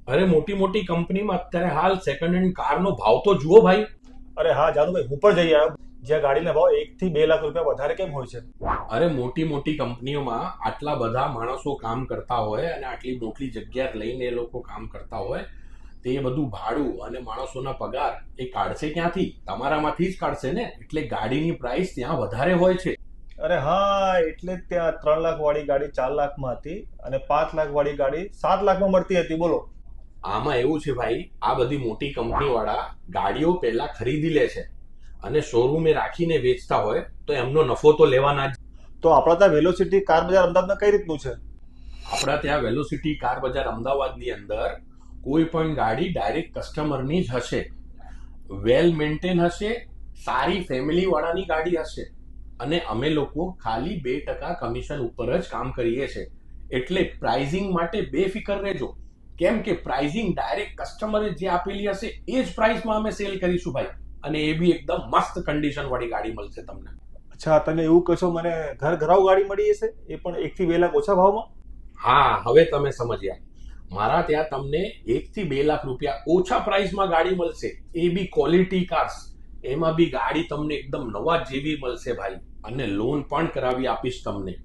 અરે મોટી મોટી કંપનીમાં અત્યારે હાલ સેકન્ડ હેન્ડ કારનો ભાવ તો જુઓ ભાઈ. અરે હા જાનુભાઈ, હું પણ જઈ આવ્યો. જ્યાં ગાડીના ભાવ 1 થી 2 લાખ રૂપિયા વધારે કેમ હોય છે? અરે મોટી મોટી કંપનીઓમાં આટલા બધા માણસો કામ કરતા હોય અને આટલી મોટી જગ્યા લઈને એ લોકો કામ કરતા હોય, તે બધું ભાડું અને માણસોના પગાર એ કાઢશે ક્યાંથી? તમારામાંથી જ કાઢશે ને. એટલે ગાડીની પ્રાઇસ ત્યાં વધારે હોય છે. અરે હા, એટલે જ ત્યાં 3 લાખ વાળી ગાડી 4 લાખમાં હતી અને 5 લાખ વાળી ગાડી 7 લાખમાં મળતી હતી. બોલો. આમાં એવું છે ભાઈ, આ બધી મોટી કંપની વાળા ગાડીઓ પહેલા ખરીદી લે છે અને શોરૂમે રાખીને વેચતા હોય તો એમનો નફો તો લેવાના જ. તો આપણા ત્યાં વેલોસિટી કાર બજાર અમદાવાદમાં કઈ રીતનું છે? આપણા ત્યાં વેલોસિટી કાર બજાર અમદાવાદની અંદર કોઈ પણ ગાડી ડાયરેક્ટ કસ્ટમરની જ હશે, વેલ મેન્ટેન હશે, સારી ફેમિલી વાળાની ગાડી હશે અને અમે લોકો ખાલી 2% કમિશન ઉપર જ કામ કરીએ છીએ. એટલે પ્રાઇઝિંગ માટે બેફિકર રહેજો, કેમ કે પ્રાઇઝિંગ ડાયરેક્ટ કસ્ટમરે જે આપેલી હશે એ જ પ્રાઇસમાં અમે સેલ કરીશું ભાઈ. અને એ બી એકદમ મસ્ત કન્ડિશન વાળી ગાડી મળશે તમને. અચ્છા, તમે એવું કહેશો મને ઘર ઘરાઉ ગાડી મળી જશે, એ પણ 1 થી 2 લાખ ઓછા ભાવમાં? હા, હવે તમે સમજ્યા. મારા ત્યાં તમને 1 થી 2 લાખ રૂપિયા ઓછા પ્રાઇસમાં ગાડી મળશે, એ બી ક્વોલિટી કાર્સ. એમાં બી ગાડી તમને એકદમ નવા જેવી મળશે ભાઈ, અને લોન પણ કરાવી આપીશ તમને.